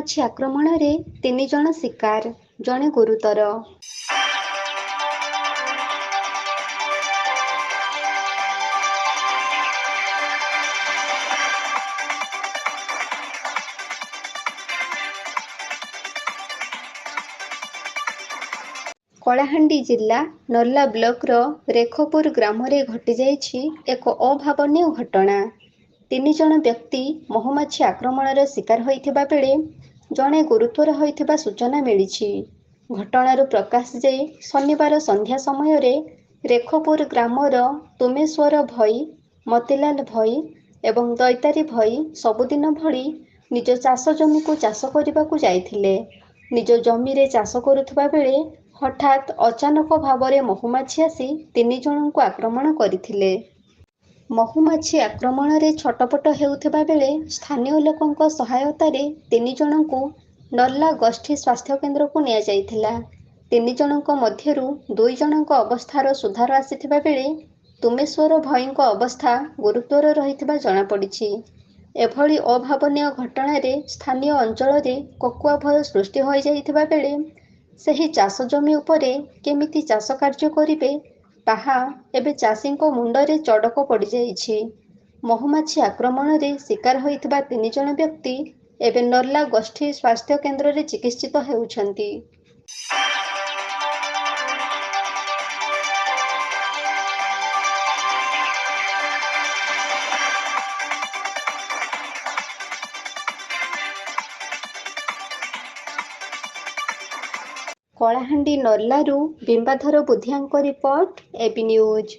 ମହୁମାଛି ଆକ୍ରମଣରେ 3 ଜଣ ଶିକାର, ଜଣେ ଗୁରୁତର। କଳାହାଣ୍ଡି ଜିଲ୍ଲା ନର୍ଲା ବ୍ଲକର ରେଖପୁର ଗ୍ରାମରେ ଘଟିଯାଇଛି ଏକ ଅଭାବନୀୟ ଘଟଣା। 3 ଜଣ ବ୍ୟକ୍ତି ମହୁମାଛି ଆକ୍ରମଣର ଶିକାର ହୋଇଥିବା ବେଳେ ଜଣେ ଗୁରୁତର ହୋଇଥିବା ସୂଚନା ମିଳିଛି। ଘଟଣାରୁ ପ୍ରକାଶ ଯେ ଶନିବାର ସନ୍ଧ୍ୟା ସମୟରେ ରେଖପୁର ଗ୍ରାମର ତୁମେଶ୍ୱର ଭଇ, ମତିଲାଲ ଭଇ ଏବଂ ଦୈତାରୀ ଭଇ ସବୁଦିନ ଭଳି ନିଜ ଚାଷ ଜମିକୁ ଚାଷ କରିବାକୁ ଯାଇଥିଲେ। ନିଜ ଜମିରେ ଚାଷ କରୁଥିବା ବେଳେ ହଠାତ୍ ଅଚାନକ ଭାବରେ ମହୁମାଛି ଆସି 3 ଜଣଙ୍କୁ ଆକ୍ରମଣ କରିଥିଲେ। ମହୁମାଛି ଆକ୍ରମଣରେ ଛଟପଟ ହେଉଥିବା ବେଳେ ସ୍ଥାନୀୟ ଲୋକଙ୍କ ସହାୟତାରେ 3 ଜଣଙ୍କୁ ନର୍ଲା ଗୋଷ୍ଠୀ ସ୍ୱାସ୍ଥ୍ୟ କେନ୍ଦ୍ରକୁ ନିଆଯାଇଥିଲା। 3 ଜଣଙ୍କ ମଧ୍ୟରୁ 2 ଜଣଙ୍କ ଅବସ୍ଥାର ସୁଧାର ଆସିଥିବା ବେଳେ ତୁମେଶ୍ୱର ଭଇଙ୍କ ଅବସ୍ଥା ଗୁରୁତର ରହିଥିବା ଜଣାପଡ଼ିଛି। ଏଭଳି ଅଭାବନୀୟ ଘଟଣାରେ ସ୍ଥାନୀୟ ଅଞ୍ଚଳରେ କୋକୁଆ ଭୟ ସୃଷ୍ଟି ହୋଇଯାଇଥିବା ବେଳେ ସେହି ଚାଷ ଜମି ଉପରେ କେମିତି ଚାଷ କାର୍ଯ୍ୟ କରିବେ ତାହା ଏବେ ଚାଷୀଙ୍କ ମୁଣ୍ଡରେ ଚଡ଼କ ପଡ଼ିଯାଇଛି। ମହୁମାଛି ଆକ୍ରମଣରେ ଶିକାର ହୋଇଥିବା 3 ଜଣ ବ୍ୟକ୍ତି ଏବେ ନର୍ଲା ଗୋଷ୍ଠୀ ସ୍ୱାସ୍ଥ୍ୟ କେନ୍ଦ୍ରରେ ଚିକିତ୍ସିତ ହେଉଛନ୍ତି। କଳାହାଣ୍ଡି ନର୍ଲାରୁ ବିମ୍ବାଧର ବୁଦ୍ଧିଆଙ୍କ ରିପୋର୍ଟ, এবি ନ୍ୟୁଜ୍।